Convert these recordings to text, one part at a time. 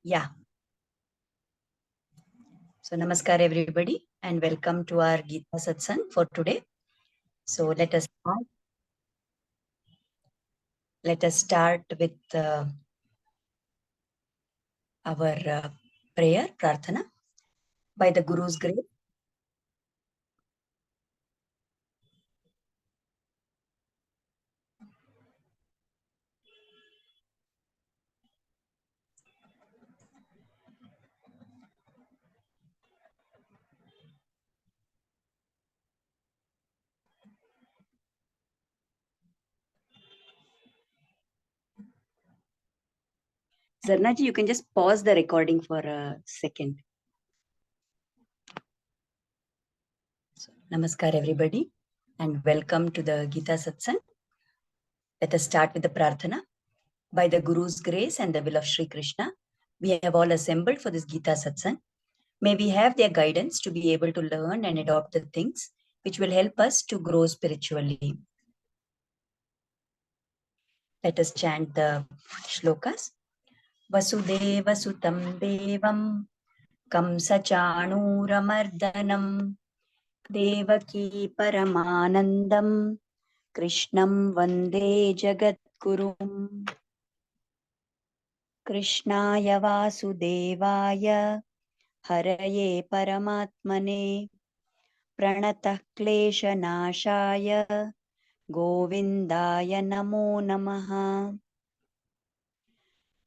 Yeah. So namaskar everybody and welcome to our Geeta Satsang for today. So let us start with our prayer, prarthana. By the Guru's grace. Zarnaji, you can just pause the recording for a second. So, namaskar everybody and welcome to the Geeta Satsang. Let us start with the prarthana. By the Guru's grace and the will of Sri Krishna, we have all assembled for this Geeta Satsang. May we have their guidance to be able to learn and adopt the things which will help us to grow spiritually. Let us chant the shlokas. Vasudeva Sutam Devam Kamsachanuramardanam Devaki Paramanandam Krishnam Vande Jagadgurum Krishnaya Vasudevaya Haraye Paramatmane Pranatah Kleshanashaya Govindaya Namo Namaha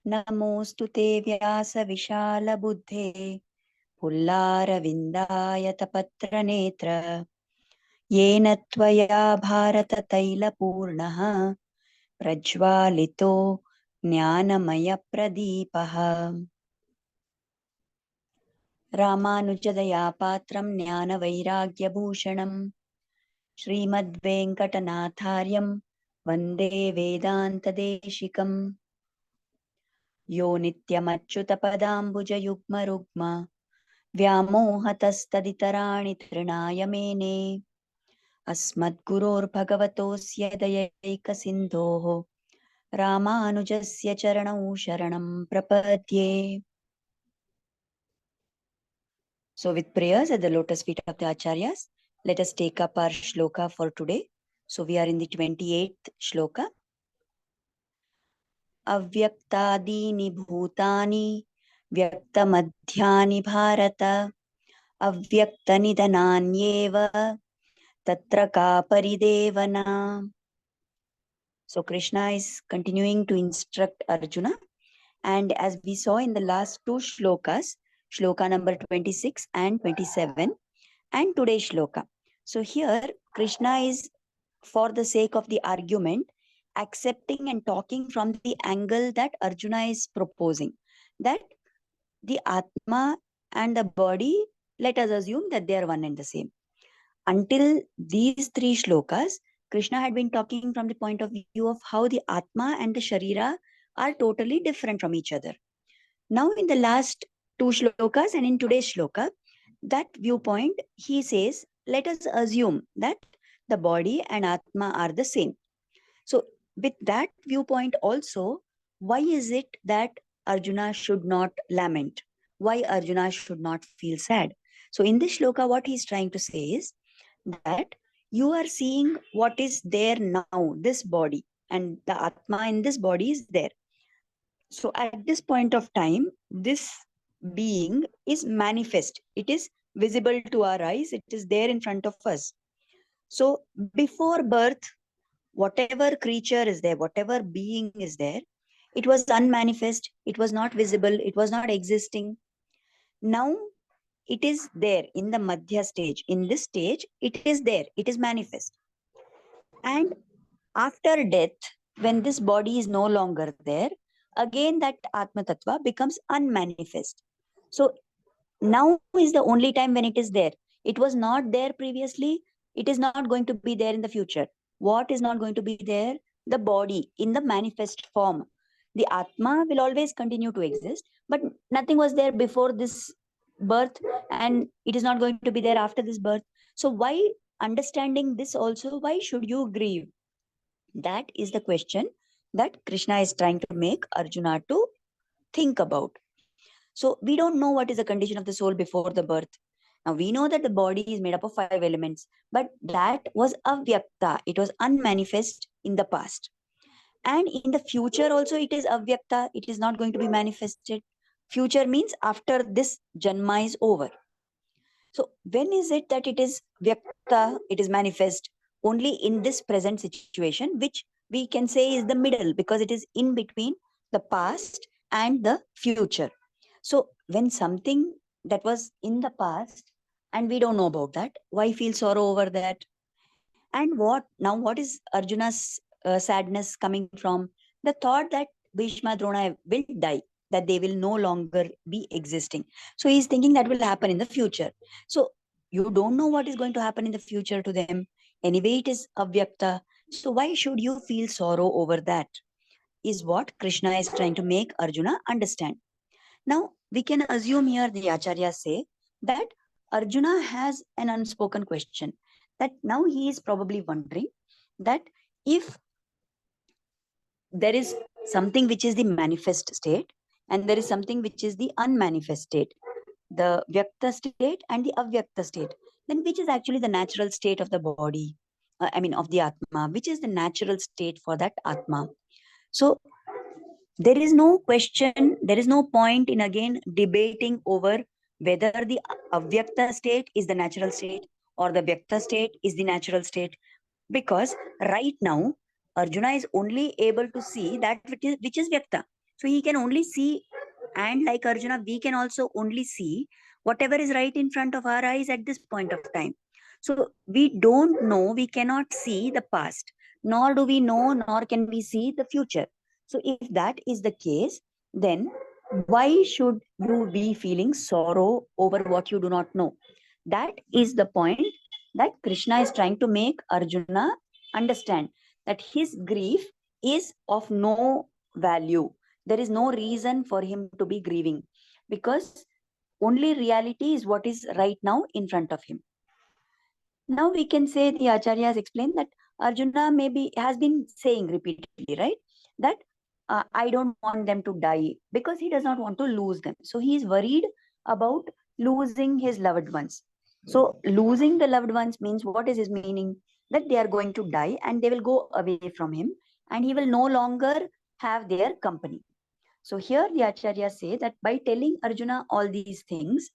Namostu te Vyasa Vishala Buddhe Pullaravindaayatapatra netra Yena tvaya Bharata Taila Purnaha Prajvalito Jnanamaya Pradipaha Ramanujadaya Patram Jnana Vairagya Bhushanam Srimad Venkatanatharyam Vande Vedanta Deshikam Yo Nityamachyutapadambuja Yugma Rugma Vyamohatastaditarani Trinaya Mene Asmadguror Bhagavatosya Dayaika Sindhoho Ramanujasya Charanau Sharanam Prapadye. So with prayers at the lotus feet of the Acharyas, let us take up our shloka for today. So we are in the 28th shloka. Avyaktadini bhutani vyaktamadhyani bharata avyaktanidhananyeva tatra ka paridevana. So Krishna is continuing to instruct Arjuna. And as we saw in the last two shlokas, shloka number 26 and 27, and today's shloka. So here Krishna is, for the sake of the argument, accepting and talking from the angle that Arjuna is proposing. That the Atma and the body, let us assume that they are one and the same. Until these three shlokas, Krishna had been talking from the point of view of how the Atma and the Sharira are totally different from each other. Now in the last two shlokas and in today's shloka, that viewpoint, he says, let us assume that the body and Atma are the same. So with that viewpoint also, why is it that Arjuna should not lament? Why Arjuna should not feel sad? So in this shloka, what he's trying to say is that you are seeing what is there now, this body, and the Atma in this body is there. So at this point of time, this being is manifest. It is visible to our eyes. It is there in front of us. So before birth, whatever creature is there, whatever being is there, it was unmanifest. It was not visible. It was not existing. Now it is there in the Madhya stage. In this stage, it is there. It is manifest. And after death, when this body is no longer there, again that Atma Tattva becomes unmanifest. So now is the only time when it is there. It was not there previously. It is not going to be there in the future. What is not going to be there? The body in the manifest form. The Atma will always continue to exist, but nothing was there before this birth, and it is not going to be there after this birth. So why, understanding this also, why should you grieve? That is the question that Krishna is trying to make Arjuna to think about. So we don't know what is the condition of the soul before the birth. Now we know that the body is made up of 5 elements, but that was avyakta. It was unmanifest in the past. And in the future also it is avyakta. It is not going to be manifested. Future means after this janma is over. So when is it that it is vyakta, it is manifest? Only in this present situation, which we can say is the middle, because it is in between the past and the future. So when something that was in the past and we don't know about that, why feel sorrow over that? And what is Arjuna's sadness coming from? The thought that Bhishma Drona will die, that they will no longer be existing. So he's thinking that will happen in the future. So you don't know what is going to happen in the future to them. Anyway, it is avyakta. So why should you feel sorrow over that? Is what Krishna is trying to make Arjuna understand. Now, we can assume here the Acharyas say that Arjuna has an unspoken question, that now he is probably wondering that if there is something which is the manifest state and there is something which is the unmanifest state, the Vyakta state and the Avyakta state, then which is actually the natural state of the body? Of the Atma, which is the natural state for that Atma? So there is no question, there is no point in again debating over whether the avyakta state is the natural state or the vyakta state is the natural state, because right now Arjuna is only able to see that which is vyakta. So he can only see, and like Arjuna, we can also only see whatever is right in front of our eyes at this point of time. So we don't know, we cannot see the past, nor do we know, nor can we see the future. So if that is the case, then why should you be feeling sorrow over what you do not know? That is the point that Krishna is trying to make Arjuna understand, that his grief is of no value. There is no reason for him to be grieving, because only reality is what is right now in front of him. Now we can say the Acharya has explained that Arjuna maybe has been saying repeatedly, right? That I don't want them to die, because he does not want to lose them. So he is worried about losing his loved ones. So losing the loved ones means, what is his meaning? That they are going to die and they will go away from him and he will no longer have their company. So here the Acharya say that by telling Arjuna all these things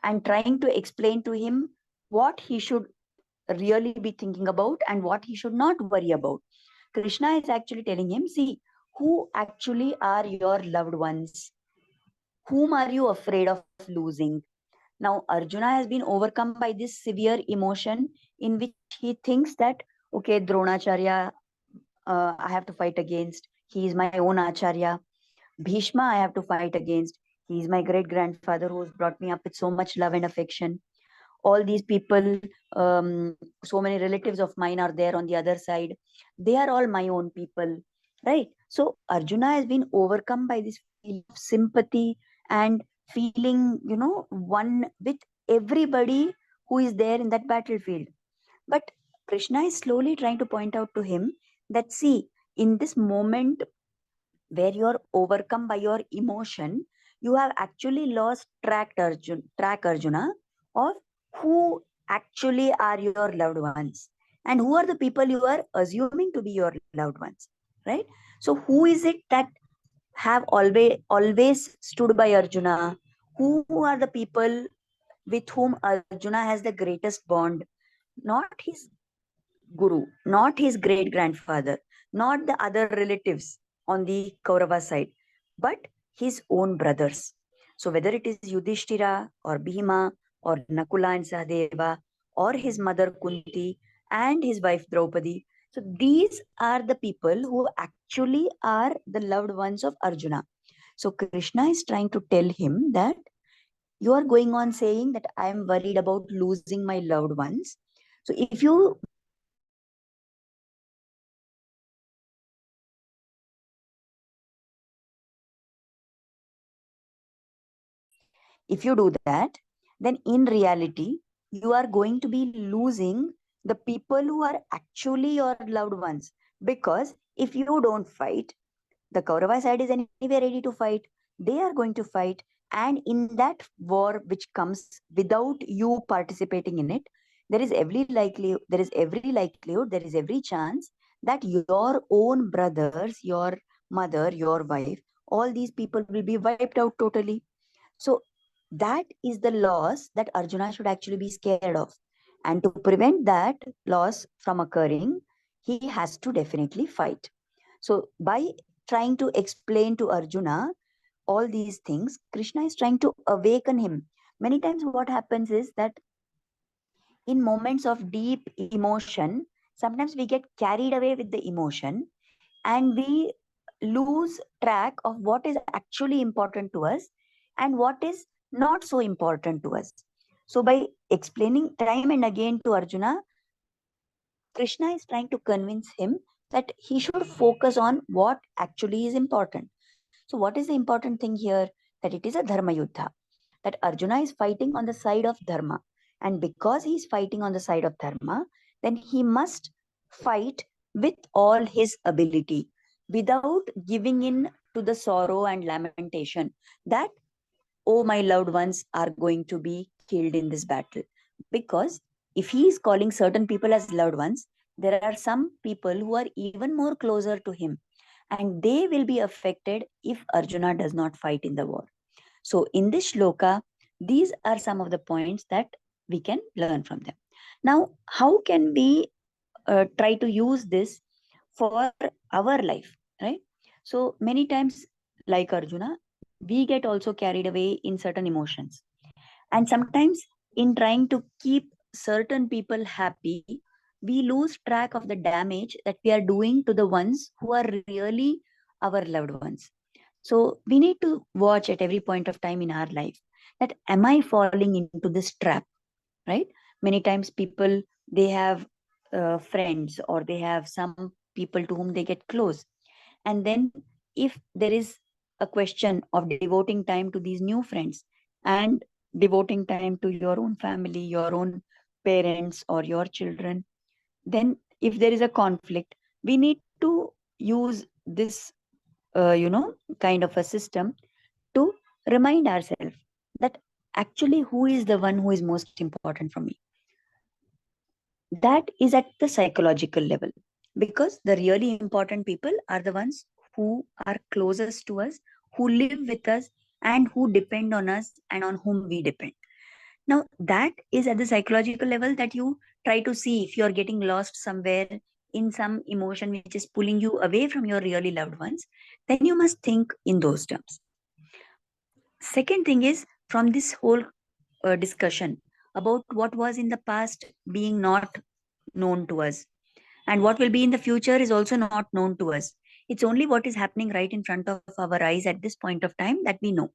and trying to explain to him what he should really be thinking about and what he should not worry about, Krishna is actually telling him, see, who actually are your loved ones? Whom are you afraid of losing? Now, Arjuna has been overcome by this severe emotion in which he thinks that, okay, Dronacharya, I have to fight against. He is my own Acharya. Bhishma, I have to fight against. He is my great grandfather who has brought me up with so much love and affection. All these people, so many relatives of mine are there on the other side. They are all my own people, right? So Arjuna has been overcome by this feeling of sympathy and feeling, one with everybody who is there in that battlefield. But Krishna is slowly trying to point out to him that, see, in this moment where you're overcome by your emotion, you have actually lost track Arjuna, of who actually are your loved ones and who are the people you are assuming to be your loved ones, right? So who is it that have always stood by Arjuna? Who are the people with whom Arjuna has the greatest bond? Not his guru, not his great grandfather, not the other relatives on the Kaurava side, but his own brothers. So whether it is Yudhishthira or Bhima or Nakula and Sahadeva or his mother Kunti and his wife Draupadi, so these are the people who actually are the loved ones of Arjuna. So Krishna is trying to tell him that you are going on saying that I am worried about losing my loved ones. So if you do that, then in reality, you are going to be losing the people who are actually your loved ones. Because if you don't fight, the Kaurava side is anyway ready to fight. they are going to fight, and in that war which comes without you participating in it, there is every chance that your own brothers, your mother, your wife, all these people will be wiped out totally. So that is the loss that Arjuna should actually be scared of. And to prevent that loss from occurring, he has to definitely fight. So by trying to explain to Arjuna all these things, Krishna is trying to awaken him. Many times what happens is that in moments of deep emotion, sometimes we get carried away with the emotion and we lose track of what is actually important to us and what is not so important to us. So by explaining time and again to Arjuna, Krishna is trying to convince him that he should focus on what actually is important. So what is the important thing here? That it is a dharma yuddha, that Arjuna is fighting on the side of dharma, and because he is fighting on the side of dharma, then he must fight with all his ability without giving in to the sorrow and lamentation that, oh, my loved ones are going to be killed in this battle. Because if he is calling certain people as loved ones, there are some people who are even more closer to him, and they will be affected if Arjuna does not fight in the war. So, in this shloka, these are some of the points that we can learn from them. Now, how can we try to use this for our life, right? So, many times, like Arjuna, we get also carried away in certain emotions. And sometimes, in trying to keep certain people happy, we lose track of the damage that we are doing to the ones who are really our loved ones. So we need to watch at every point of time in our life that am I falling into this trap, right? Many times people, they have friends or they have some people to whom they get close. And then if there is a question of devoting time to these new friends and devoting time to your own family, your own parents or your children, then if there is a conflict, we need to use this, kind of a system to remind ourselves that actually who is the one who is most important for me. That is at the psychological level, because the really important people are the ones who are closest to us, who live with us, and who depend on us and on whom we depend. Now that is at the psychological level, that you try to see if you are getting lost somewhere in some emotion which is pulling you away from your really loved ones, then you must think in those terms. Second thing is, from this whole discussion about what was in the past being not known to us, and what will be in the future is also not known to us. It's only what is happening right in front of our eyes at this point of time that we know.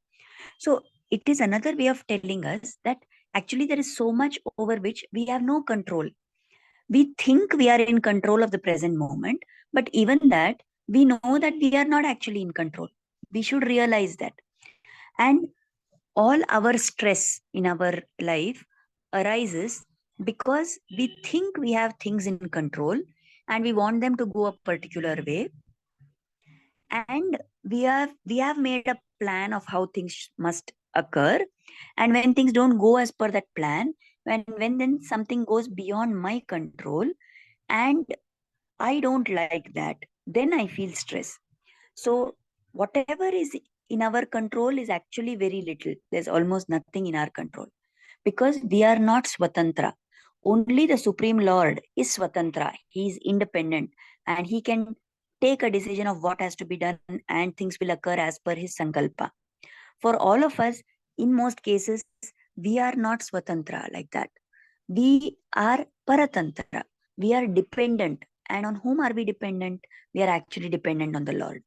So it is another way of telling us that actually there is so much over which we have no control. We think we are in control of the present moment, but even that, we know that we are not actually in control. We should realize that. And all our stress in our life arises because we think we have things in control and we want them to go a particular way, and we have made a plan of how things must occur. And when things don't go as per that plan, when then something goes beyond my control and I don't like that, then I feel stress. So whatever is in our control is actually very little. There's almost nothing in our control, because we are not swatantra. Only the Supreme Lord is swatantra. He is independent and he can take a decision of what has to be done, and things will occur as per his sankalpa. For all of us, in most cases, we are not swatantra like that. We are paratantra. We are dependent. And on whom are we dependent? We are actually dependent on the Lord.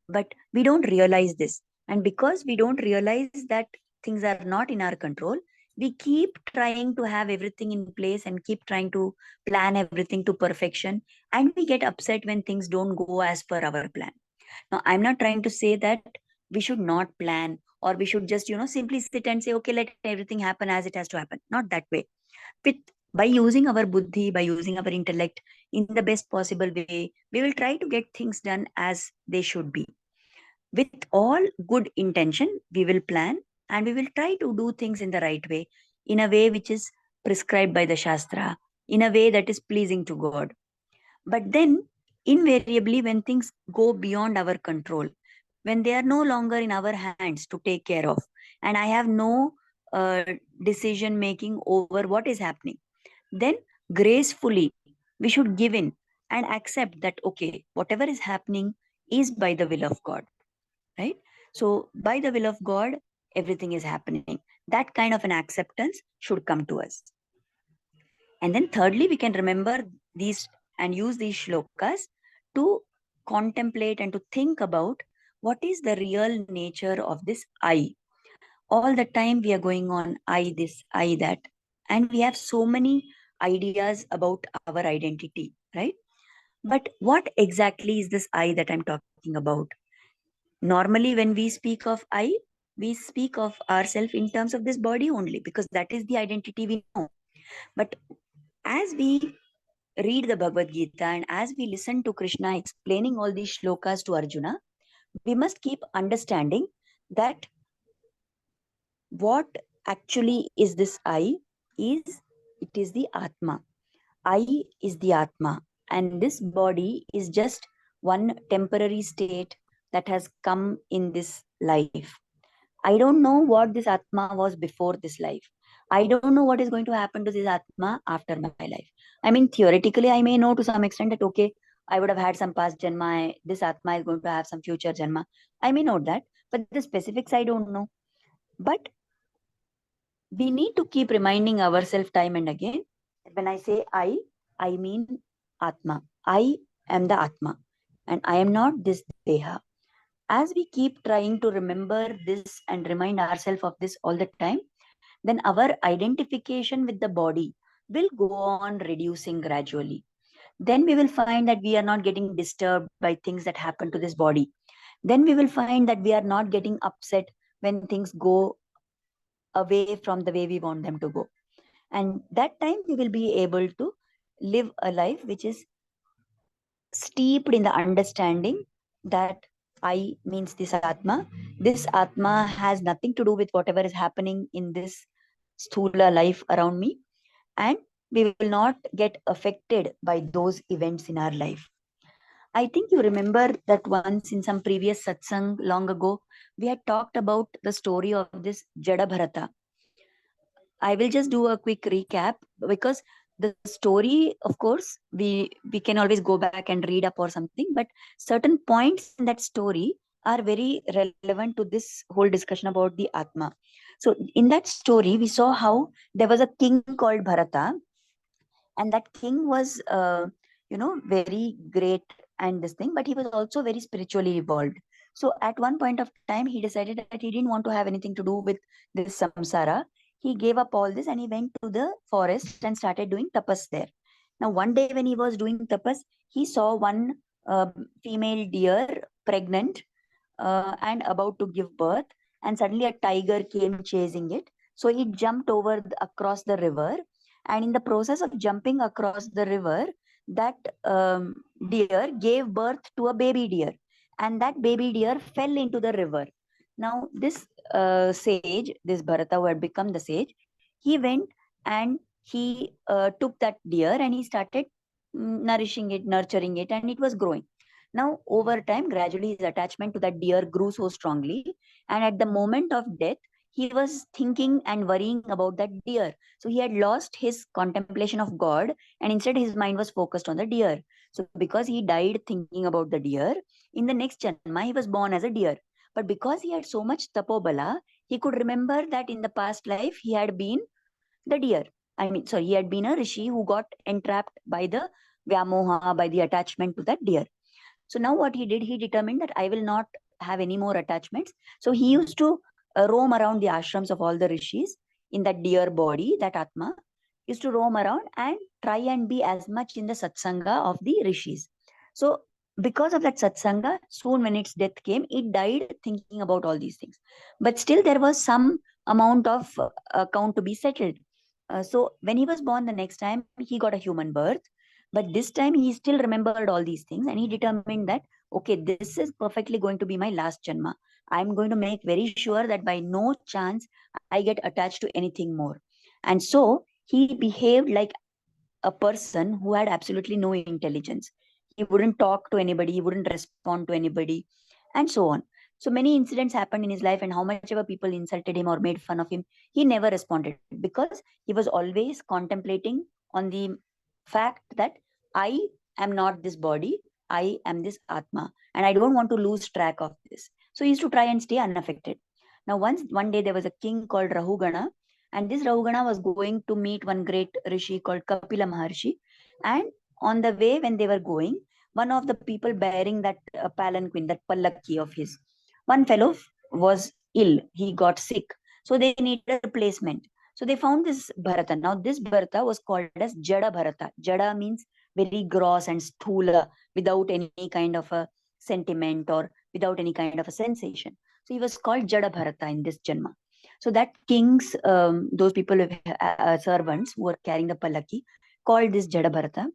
But we don't realize this. And because we don't realize that things are not in our control, we keep trying to have everything in place and keep trying to plan everything to perfection. And we get upset when things don't go as per our plan. Now, I'm not trying to say that we should not plan, or we should just, simply sit and say, okay, let everything happen as it has to happen. Not that way. With By using our buddhi, by using our intellect in the best possible way, we will try to get things done as they should be. with all good intention, we will plan and we will try to do things in the right way, in a way which is prescribed by the Shastra, in a way that is pleasing to God. But then, invariably, when things go beyond our control, when they are no longer in our hands to take care of, and I have no uh, decision making over what is happening, then gracefully we should give in and accept that, okay, whatever is happening is by the will of God, right? So, by the will of God, everything is happening. That kind of an acceptance should come to us. And then, thirdly, we can remember these and use these shlokas to contemplate and to think about what is the real nature of this I. All the time we are going on I this, I that, and we have so many ideas about our identity, right? But what exactly is this I that I'm talking about? Normally, when we speak of I, we speak of ourselves in terms of this body only, because that is the identity we know. But as we read the Bhagavad Gita and as we listen to Krishna explaining all these shlokas to Arjuna, we must keep understanding that what actually is this I is, it is the Atma. I is the Atma, and this body is just one temporary state that has come in this life. I don't know what this Atma was before this life. I don't know what is going to happen to this Atma after my life. I mean, theoretically, I may know to some extent that, okay, I would have had some past Janma, this Atma is going to have some future Janma. I may know that, but the specifics I don't know. But we need to keep reminding ourselves time and again. When I say I mean Atma. I am the Atma, and I am not this Deha. As we keep trying to remember this and remind ourselves of this all the time, then our identification with the body will go on reducing gradually. Then we will find that we are not getting disturbed by things that happen to this body. Then we will find that we are not getting upset when things go away from the way we want them to go. And that time we will be able to live a life which is steeped in the understanding that I means this Atma. This Atma has nothing to do with whatever is happening in this sthula life around me. And we will not get affected by those events in our life. I think you remember that once in some previous satsang long ago, we had talked about the story of this Jada Bharata. I will just do a quick recap because the story, of course, we can always go back and read up or something, but certain points in that story are very relevant to this whole discussion about the Atma. So in that story, we saw how there was a king called Bharata, and that king was, very great and this thing, but he was also very spiritually evolved. So at one point of time, he decided that he didn't want to have anything to do with this samsara. He gave up all this and he went to the forest and started doing tapas there. Now one day when he was doing tapas, he saw one female deer pregnant and about to give birth, and suddenly a tiger came chasing it. So it jumped over across the river, and in the process of jumping across the river, that deer gave birth to a baby deer, and that baby deer fell into the river. Now this sage, this Bharata who had become the sage, he went and he took that deer and he started nourishing it, nurturing it, and it was growing. Now, over time, gradually his attachment to that deer grew so strongly. And at the moment of death, he was thinking and worrying about that deer. So he had lost his contemplation of God, and instead his mind was focused on the deer. So because he died thinking about the deer, in the next Janma, he was born as a deer. But because he had so much tapobala, he could remember that in the past life he had been the deer. I mean, sorry, he had been a rishi who got entrapped by the Vyamoha, by the attachment to that deer. So now what he did, he determined that I will not have any more attachments. So he used to roam around the ashrams of all the rishis in that deer body, that Atma, used to roam around and try and be as much in the satsanga of the rishis. So because of that satsanga, soon when its death came, it died thinking about all these things. But still there was some amount of account to be settled. So when he was born the next time, he got a human birth. But this time he still remembered all these things and he determined that okay, this is perfectly going to be my last janma. I'm going to make very sure that by no chance I get attached to anything more. And so he behaved like a person who had absolutely no intelligence. He wouldn't talk to anybody, he wouldn't respond to anybody, and so on. So many incidents happened in his life, and how much ever people insulted him or made fun of him, he never responded because he was always contemplating on the fact that I am not this body, I am this Atma, and I don't want to lose track of this. So he used to try and stay unaffected. Now, one day there was a king called Rahugana, and this Rahugana was going to meet one great rishi called Kapila Maharshi. And on the way, when they were going, one of the people bearing that palanquin, that pallaki of his, one fellow was ill. He got sick. So they needed a replacement. So they found this Bharata. Now, this Bharata was called as Jada Bharata. Jada means very gross and sthula, without any kind of a sentiment or without any kind of a sensation. So he was called Jada Bharata in this Janma. So that king's, those people, servants who were carrying the palaki, called this Jada Bharata.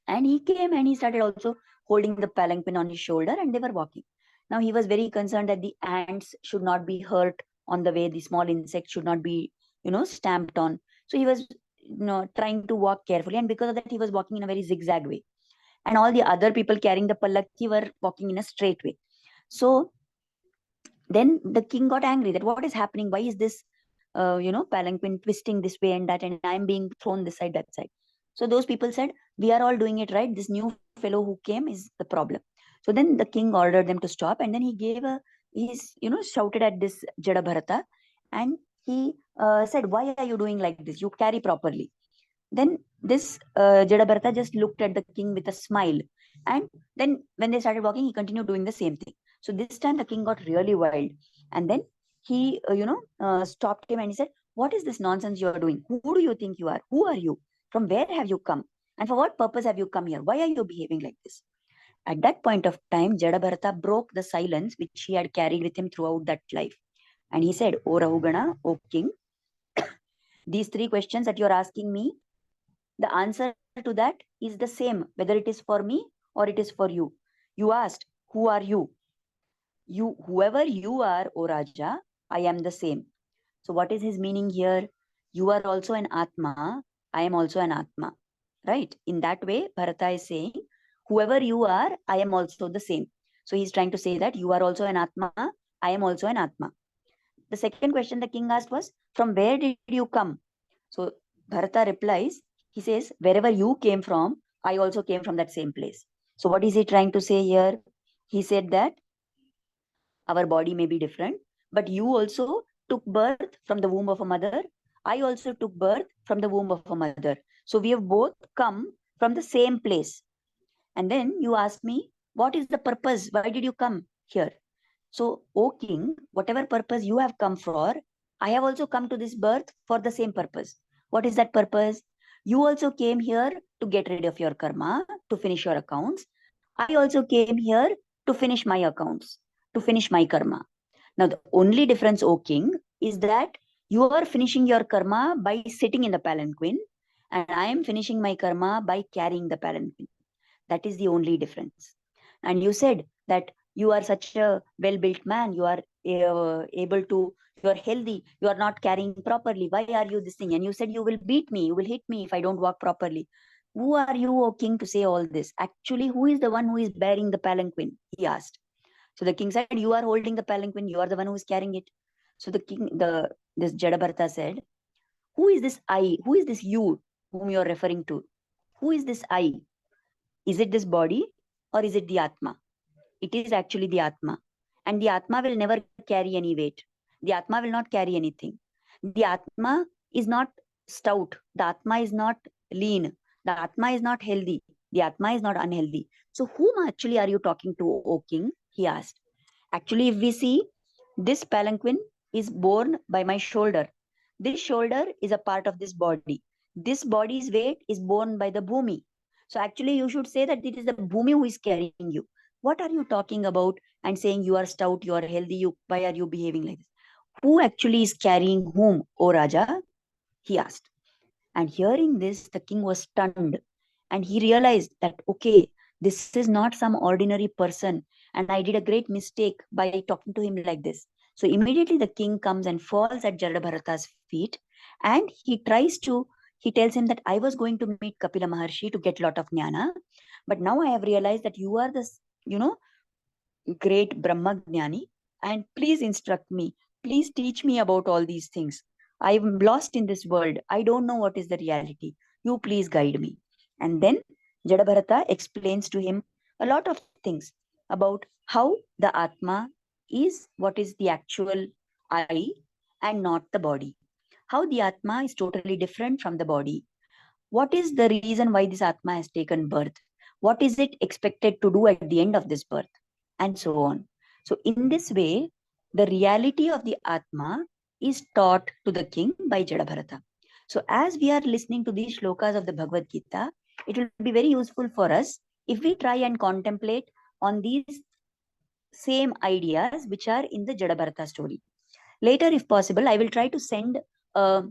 And he came and he started also holding the palanquin on his shoulder, and they were walking. Now he was very concerned that the ants should not be hurt on the way, the small insects should not be, stamped on. So he was, trying to walk carefully, and because of that, he was walking in a very zigzag way. And all the other people carrying the pallaki were walking in a straight way. So then the king got angry that what is happening? Why is this, palanquin twisting this way and that, and I'm being thrown this side, that side. So those people said, we are all doing it right. This new fellow who came is the problem. So then the king ordered them to stop, and then he's, shouted at this Jada Bharata, and he said, why are you doing like this? You carry properly. Then this Jada Bharata just looked at the king with a smile. And then when they started walking, he continued doing the same thing. So this time the king got really wild. And then he, stopped him and he said, what is this nonsense you are doing? Who do you think you are? Who are you? From where have you come? And for what purpose have you come here? Why are you behaving like this? At that point of time, Jada Bharata broke the silence which he had carried with him throughout that life. And he said, O Rahugana, O king, these three questions that you're asking me, the answer to that is the same, whether it is for me or it is for you. You asked, who are you? You, whoever you are, O Raja, I am the same. So what is his meaning here? You are also an Atma, I am also an Atma. Right? In that way, Bharata is saying, whoever you are, I am also the same. So he's trying to say that you are also an Atma, I am also an Atma. The second question the king asked was, from where did you come? So Bharata replies, he says, wherever you came from, I also came from that same place. So what is he trying to say here? He said that our body may be different, but you also took birth from the womb of a mother. I also took birth from the womb of a mother. So we have both come from the same place. And then you ask me, what is the purpose? Why did you come here? So, O king, whatever purpose you have come for, I have also come to this birth for the same purpose. What is that purpose? You also came here to get rid of your karma, to finish your accounts. I also came here to finish my accounts, to finish my karma. Now, the only difference, O king, is that you are finishing your karma by sitting in the palanquin, and I am finishing my karma by carrying the palanquin. That is the only difference. And you said that you are such a well built man, you are able to, you are healthy, you are not carrying properly. Why are you this thing? And you said you will beat me, you will hit me if I don't walk properly. Who are you, O king, to say all this? Actually, who is the one who is bearing the palanquin? He asked. So the king said, you are holding the palanquin, you are the one who is carrying it. So the king, this Jadabharata said, who is this I? Who is this you whom you are referring to? Who is this I? Is it this body or is it the Atma? It is actually the Atma. And the Atma will never carry any weight. The Atma will not carry anything. The Atma is not stout. The Atma is not lean. The Atma is not healthy. The Atma is not unhealthy. So, whom actually are you talking to, O king? He asked. Actually, if we see, this palanquin is borne by my shoulder. This shoulder is a part of this body. This body's weight is borne by the Bhumi. So actually, you should say that it is the Bhumi who is carrying you. What are you talking about and saying you are stout, you are healthy, why are you behaving like this? Who actually is carrying whom, O Raja? He asked. And hearing this, the king was stunned. And he realized that, okay, This is not some ordinary person, and I did a great mistake by talking to him like this. So immediately the king comes and falls at Jadabharata's feet, and he tells him that I was going to meet Kapila Maharshi to get lot of jnana, but now I have realized that you are this, great Brahma Jnani, and please instruct me. Please teach me about all these things. I'm lost in this world. I don't know what is the reality. You please guide me. And then Jadabharata explains to him a lot of things about how the Atma is what is the actual I and not the body. How the Atma is totally different from the body. What is the reason why this Atma has taken birth? What is it expected to do at the end of this birth? And so on. So, in this way, the reality of the Atma is taught to the king by Jadabharata. So, as we are listening to these shlokas of the Bhagavad Gita, it will be very useful for us if we try and contemplate on these same ideas which are in the Jadabharata story. Later, if possible, I will try to send a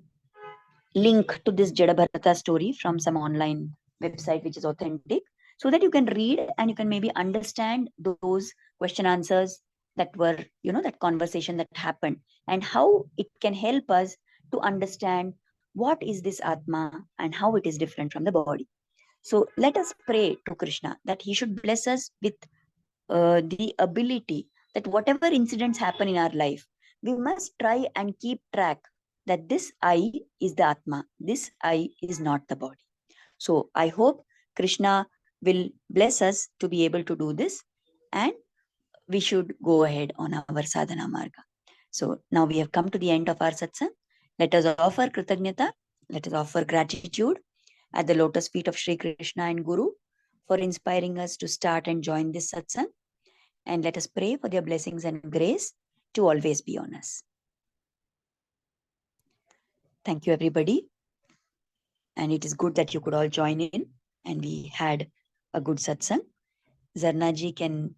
link to this Jadabharata story from some online website which is authentic, so that you can read and you can maybe understand those question answers that were, that conversation that happened, and how it can help us to understand what is this Atma and how it is different from the body. So let us pray to Krishna that he should bless us with the ability that whatever incidents happen in our life, we must try and keep track that this I is the Atma, this I is not the body. So I hope Krishna will bless us to be able to do this, and we should go ahead on our sadhana marga. So now we have come to the end of our satsang. Let us offer kritagnyata, let us offer gratitude at the lotus feet of Sri Krishna and Guru for inspiring us to start and join this satsang. And let us pray for their blessings and grace to always be on us. Thank you, everybody. And it is good that you could all join in and we had a good satsang. Zarna ji can